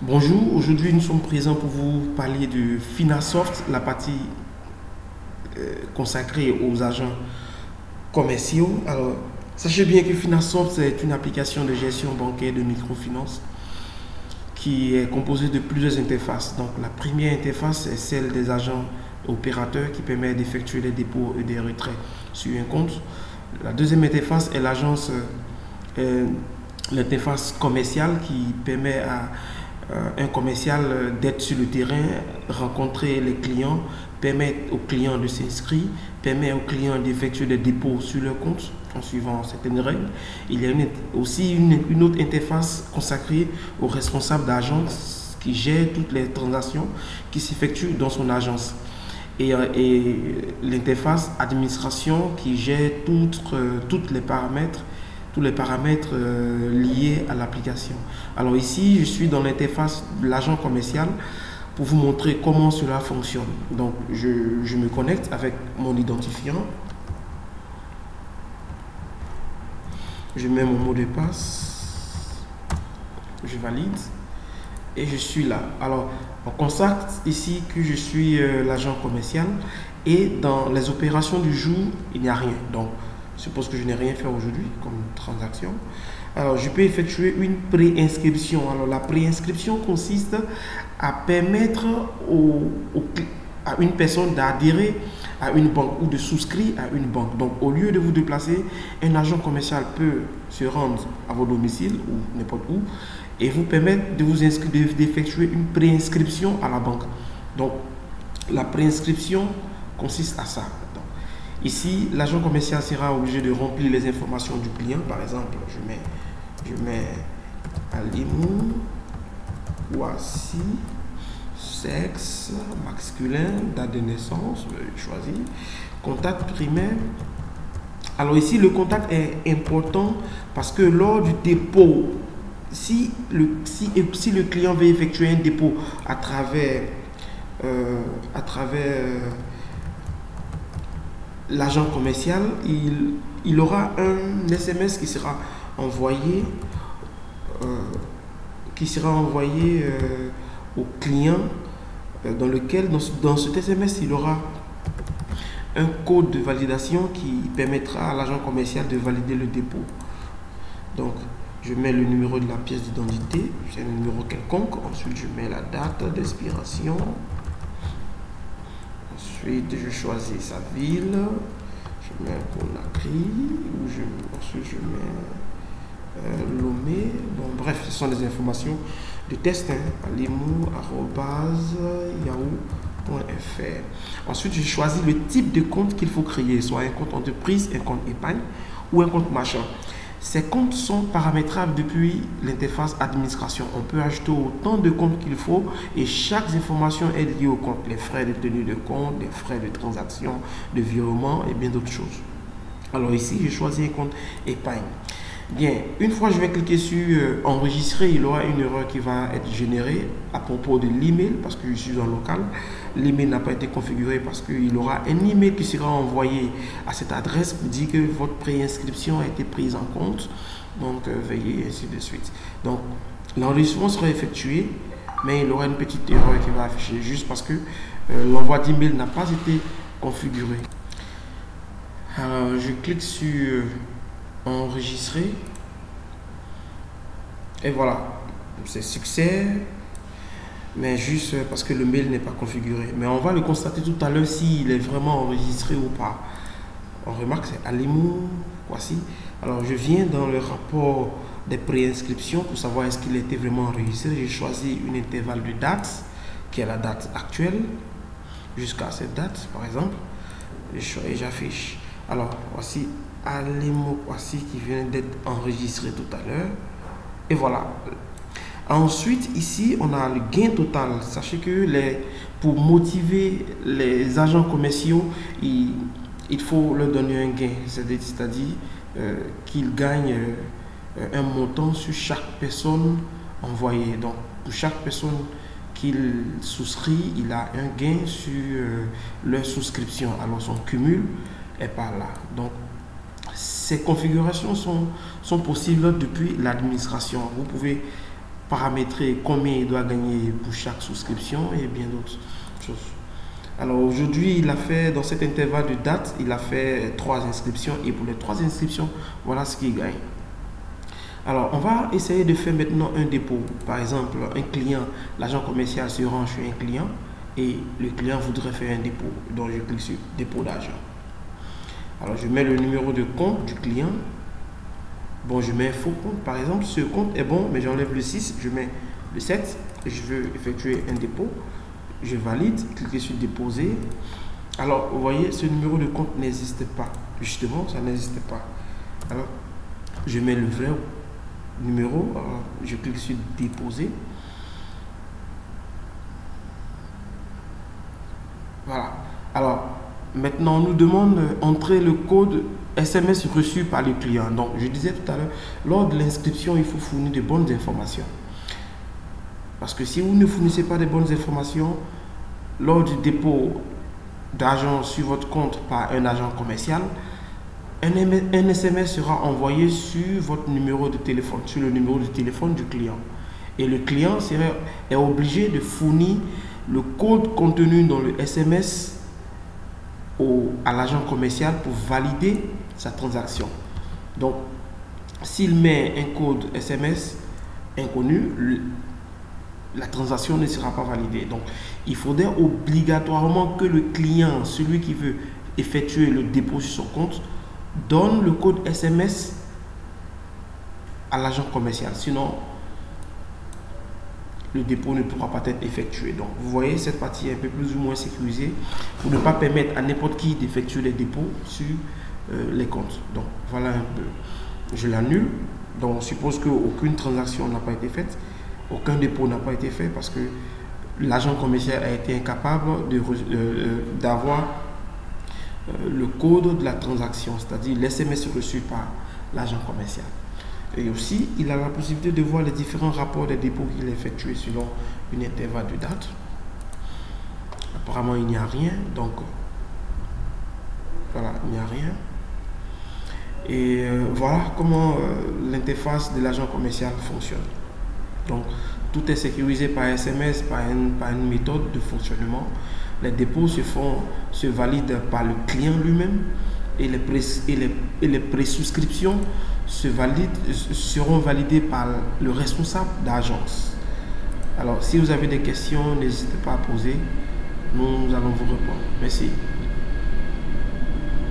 Bonjour, aujourd'hui nous sommes présents pour vous parler de Finasoft, la partie consacrée aux agents commerciaux. Alors, sachez bien que Finasoft c'est une application de gestion bancaire de microfinance qui est composée de plusieurs interfaces. Donc, la première interface est celle des agents opérateurs qui permet d'effectuer des dépôts et des retraits sur un compte. La deuxième interface est l'interface commerciale qui permet à un commercial d'être sur le terrain, rencontrer les clients, permettre aux clients de s'inscrire, permet aux clients d'effectuer des dépôts sur leur compte en suivant certaines règles. Il y a aussi une autre interface consacrée aux responsables d'agence qui gère toutes les transactions qui s'effectuent dans son agence. Et l'interface administration qui gère tous les paramètres liés à l'application. Alors ici, je suis dans l'interface de l'agent commercial pour vous montrer comment cela fonctionne. Donc, je me connecte avec mon identifiant. Je mets mon mot de passe. Je valide. Et je suis là. Alors, on constate ici que je suis l'agent commercial. Et dans les opérations du jour, il n'y a rien. Donc, je suppose que je n'ai rien fait aujourd'hui comme transaction. Alors, je peux effectuer une préinscription. Alors, la préinscription consiste à permettre à une personne d'adhérer à une banque ou de souscrire à une banque. Donc, au lieu de vous déplacer, un agent commercial peut se rendre à votre domicile ou n'importe où et vous permettre de vous inscrire, d'effectuer une préinscription à la banque. Donc, la préinscription consiste à ça. Ici, l'agent commercial sera obligé de remplir les informations du client. Par exemple, je mets Alimou, voici, sexe, masculin, date de naissance, je choisis, contact primaire. Alors ici, le contact est important parce que lors du dépôt, si le client veut effectuer un dépôt à travers l'agent commercial, il aura un SMS qui sera envoyé au client dans lequel, dans cet SMS, il aura un code de validation qui permettra à l'agent commercial de valider le dépôt. Donc, je mets le numéro de la pièce d'identité, c'est un numéro quelconque. Ensuite, je mets la date d'expiration. Ensuite, je choisis sa ville. Je mets Conakry. Ensuite, je mets Lomé. Bon, bref, ce sont des informations de test. alimou@yahoo.fr. Ensuite, je choisis le type de compte qu'il faut créer, soit un compte entreprise, un compte épargne ou un compte machin. Ces comptes sont paramétrables depuis l'interface administration. On peut ajouter autant de comptes qu'il faut et chaque information est liée au compte. Les frais de tenue de compte, les frais de transaction, de virement et bien d'autres choses. Alors ici, j'ai choisi un compte épargne. Bien, une fois je vais cliquer sur enregistrer, il y aura une erreur qui va être générée à propos de l'email parce que je suis en local. L'email n'a pas été configuré parce qu'il aura un email qui sera envoyé à cette adresse pour dire que votre préinscription a été prise en compte. Donc, veuillez ainsi de suite. Donc, l'enregistrement sera effectué, mais il y aura une petite erreur qui va afficher juste parce que l'envoi d'email n'a pas été configuré. Alors, je clique sur enregistrer et voilà, c'est succès, mais juste parce que le mail n'est pas configuré. Mais on va le constater tout à l'heure s'il est vraiment enregistré ou pas. On remarque c'est Alimou, voici. Alors je viens dans le rapport des préinscriptions pour savoir est-ce qu'il était vraiment enregistré. J'ai choisi une intervalle de date qui est la date actuelle jusqu'à cette date par exemple et j'affiche. Alors voici Alimou, voici qui vient d'être enregistré tout à l'heure et voilà. Ensuite ici on a le gain total. Sachez que pour motiver les agents commerciaux, il faut leur donner un gain, c'est-à-dire qu'ils gagnent un montant sur chaque personne envoyée. Donc pour chaque personne qu'il souscrit, il a un gain sur leur souscription. Alors son cumul est par là. Donc ces configurations sont possibles depuis l'administration. Vous pouvez paramétrer combien il doit gagner pour chaque souscription et bien d'autres choses. Alors aujourd'hui, il a fait, dans cet intervalle de date, il a fait 3 inscriptions et pour les 3 inscriptions, voilà ce qu'il gagne. Alors, on va essayer de faire maintenant un dépôt. Par exemple, un client, l'agent commercial se rend chez un client et le client voudrait faire un dépôt. Donc, je clique sur dépôt d'argent. Alors, je mets le numéro de compte du client. Bon, je mets un faux compte. Par exemple, ce compte est bon, mais j'enlève le 6, je mets le 7. Je veux effectuer un dépôt. Je valide, cliquez sur déposer. Alors, vous voyez, ce numéro de compte n'existe pas. Justement, ça n'existe pas. Alors, je mets le vrai numéro. Alors, je clique sur déposer. Voilà. Alors, maintenant, on nous demande d'entrer le code SMS reçu par le client. Donc, je disais tout à l'heure, lors de l'inscription, il faut fournir de bonnes informations. Parce que si vous ne fournissez pas de bonnes informations, lors du dépôt d'argent sur votre compte par un agent commercial, un SMS sera envoyé sur votre numéro de téléphone, sur le numéro de téléphone du client. Et le client est obligé de fournir le code contenu dans le SMS à l'agent commercial pour valider sa transaction. Donc, s'il met un code SMS inconnu, la transaction ne sera pas validée. Donc, il faudrait obligatoirement que le client, celui qui veut effectuer le dépôt sur son compte, donne le code SMS à l'agent commercial. Sinon, le dépôt ne pourra pas être effectué. Donc, vous voyez, cette partie est un peu plus ou moins sécurisée pour ne pas permettre à n'importe qui d'effectuer les dépôts sur les comptes. Donc, voilà un peu. Je l'annule. Donc, on suppose qu'aucune transaction n'a pas été faite. Aucun dépôt n'a pas été fait parce que l'agent commercial a été incapable d'avoir le code de la transaction, c'est-à-dire l'SMS reçu par l'agent commercial. Et aussi, il a la possibilité de voir les différents rapports des dépôts qu'il a effectués selon une intervalle de date. Apparemment, il n'y a rien, donc voilà, il n'y a rien. Et voilà comment l'interface de l'agent commercial fonctionne. Donc, tout est sécurisé par SMS, par une méthode de fonctionnement. Les dépôts se valident par le client lui-même et les présouscriptions seront validées par le responsable d'agence. Alors, si vous avez des questions, n'hésitez pas à poser. Nous allons vous répondre. Merci.